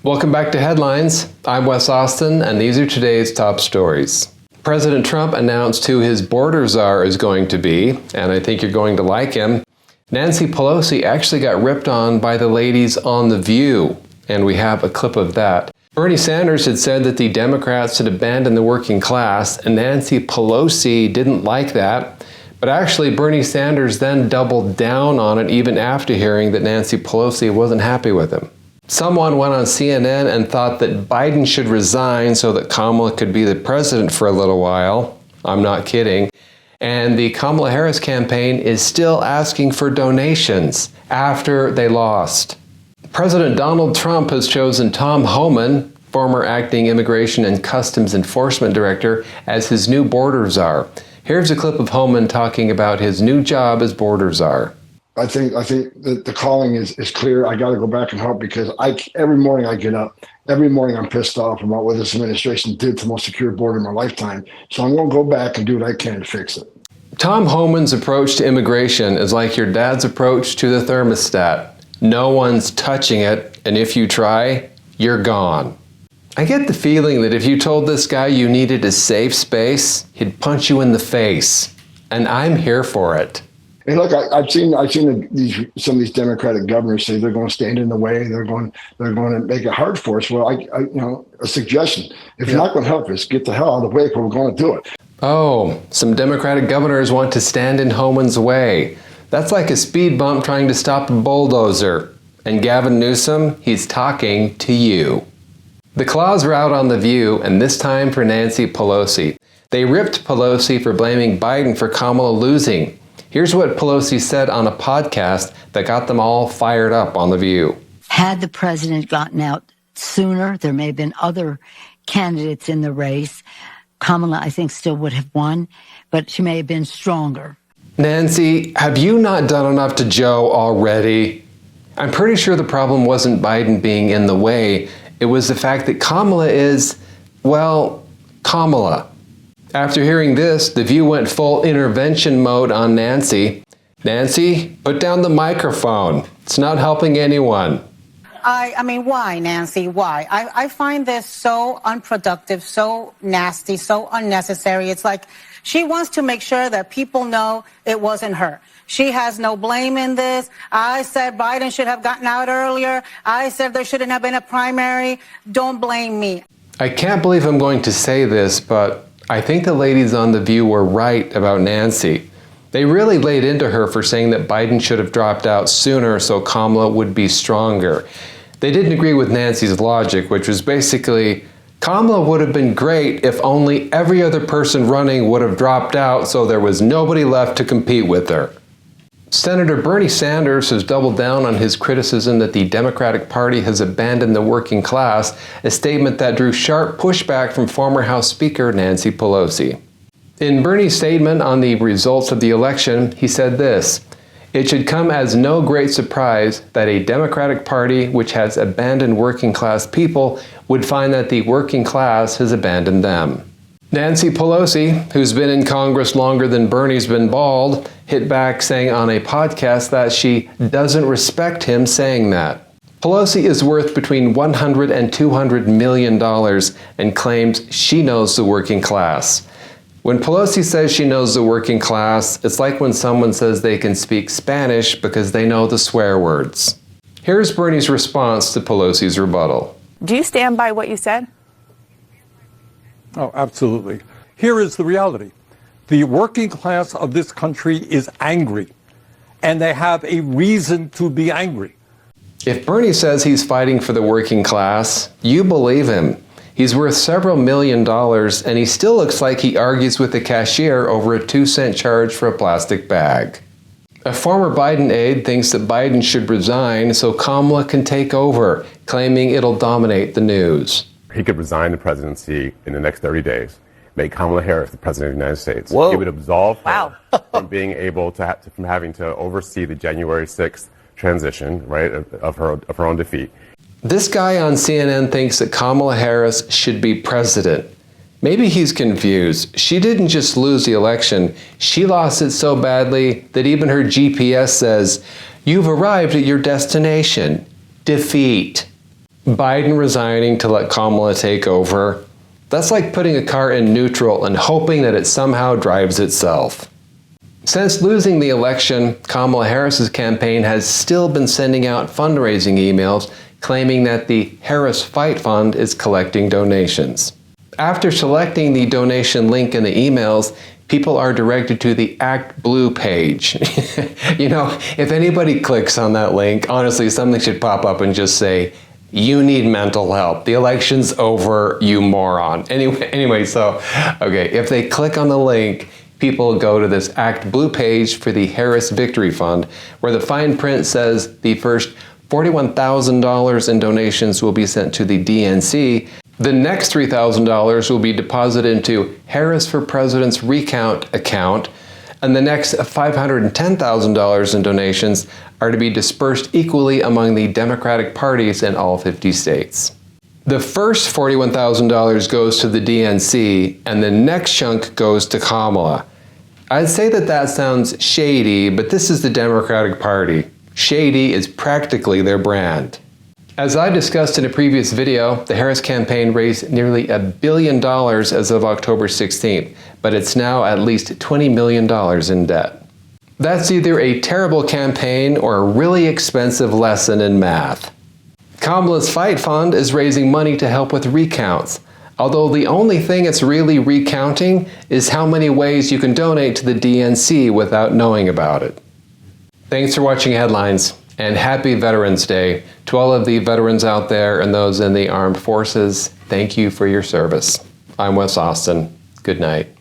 Welcome back to Headlines. I'm Wes Austin, and these are today's top stories. President Trump announced who his border czar is going to be, and I think you're going to like him. Nancy Pelosi actually got ripped on by the ladies on The View, and we have a clip of that. Bernie Sanders had said that the Democrats had abandoned the working class, and Nancy Pelosi didn't like that. But actually, Bernie Sanders then doubled down on it even after hearing that Nancy Pelosi wasn't happy with him. Someone went on CNN and thought that Biden should resign so that Kamala could be the president for a little while. I'm not kidding. And the Kamala Harris campaign is still asking for donations after they lost. President Donald Trump has chosen Tom Homan, former acting Immigration and Customs Enforcement Director, as his new border czar. Here's a clip of Homan talking about his new job as border czar. I think that the calling is clear. I got to go back and help because every morning I get up. Every morning I'm pissed off about what this administration did to the most secure border in my lifetime. So I'm going to go back and do what I can to fix it. Tom Homan's approach to immigration is like your dad's approach to the thermostat. No one's touching it, and if you try, you're gone. I get the feeling that if you told this guy you needed a safe space, he'd punch you in the face. And I'm here for it. And look, I've seen some of these Democratic governors say they're going to stand in the way. They're going to make it hard for us. Well, a suggestion: if you're not going to help us, get the hell out of the way, because we're going to do it. Oh, some Democratic governors want to stand in Homan's way. That's like a speed bump trying to stop a bulldozer. And Gavin Newsom, he's talking to you. The claws are out on The View, and this time for Nancy Pelosi. They ripped Pelosi for blaming Biden for Kamala losing. Here's what Pelosi said on a podcast that got them all fired up on The View. Had the president gotten out sooner, there may have been other candidates in the race. Kamala, I think, still would have won, but she may have been stronger. Nancy, have you not done enough to Joe already? I'm pretty sure the problem wasn't Biden being in the way. It was the fact that Kamala is, well, Kamala. After hearing this, The View went full intervention mode on Nancy. Nancy, put down the microphone. It's not helping anyone. I mean, why, Nancy? Why? I find this so unproductive, so nasty, so unnecessary. It's like she wants to make sure that people know it wasn't her. She has no blame in this. I said Biden should have gotten out earlier. I said there shouldn't have been a primary. Don't blame me. I can't believe I'm going to say this, but I think the ladies on The View were right about Nancy. They really laid into her for saying that Biden should have dropped out sooner so Kamala would be stronger. They didn't agree with Nancy's logic, which was basically, Kamala would have been great if only every other person running would have dropped out so there was nobody left to compete with her. Senator Bernie Sanders has doubled down on his criticism that the Democratic Party has abandoned the working class, a statement that drew sharp pushback from former House Speaker Nancy Pelosi. In Bernie's statement on the results of the election, he said this: "It should come as no great surprise that a Democratic Party which has abandoned working class people would find that the working class has abandoned them." Nancy Pelosi, who's been in Congress longer than Bernie's been bald, hit back saying on a podcast that she doesn't respect him saying that. Pelosi is worth between $100 and $200 million and claims she knows the working class. When Pelosi says she knows the working class, it's like when someone says they can speak Spanish because they know the swear words. Here's Bernie's response to Pelosi's rebuttal. Do you stand by what you said? Oh, absolutely. Here is the reality. The working class of this country is angry, and they have a reason to be angry. If Bernie says he's fighting for the working class, you believe him. He's worth several $1 million, and he still looks like he argues with the cashier over a 2-cent charge for a plastic bag. A former Biden aide thinks that Biden should resign so Kamala can take over, claiming it'll dominate the news. He could resign the presidency in the next 30 days, make Kamala Harris the president of the United States. Whoa. It would absolve her from being able to, from having to oversee the January 6th transition, right, of her own defeat. This guy on CNN thinks that Kamala Harris should be president. Maybe he's confused. She didn't just lose the election. She lost it so badly that even her GPS says, "You've arrived at your destination. Defeat." Biden resigning to let Kamala take over. That's like putting a car in neutral and hoping that it somehow drives itself. Since losing the election, Kamala Harris's campaign has still been sending out fundraising emails claiming that the Harris Fight Fund is collecting donations. After selecting the donation link in the emails, people are directed to the Act Blue page. You know, if anybody clicks on that link, honestly, something should pop up and just say, "You need mental help. The election's over, you moron." Anyway, so, okay, if they click on the link, people go to this Act Blue page for the Harris Victory Fund, where the fine print says the first $41,000 in donations will be sent to the DNC. The next $3,000 will be deposited into Harris for President's Recount account, and the next $510,000 in donations are to be dispersed equally among the Democratic parties in all 50 states. The first $41,000 goes to the DNC, and the next chunk goes to Kamala. I'd say that sounds shady, but this is the Democratic Party. Shady is practically their brand. As I discussed in a previous video, the Harris campaign raised nearly $1 billion as of October 16th, but it's now at least $20 million in debt. That's either a terrible campaign or a really expensive lesson in math. Kamala's Fight Fund is raising money to help with recounts, although the only thing it's really recounting is how many ways you can donate to the DNC without knowing about it. Thanks for watching Headlines, and happy Veterans Day. To all of the veterans out there and those in the armed forces, thank you for your service. I'm Wes Austin. Good night.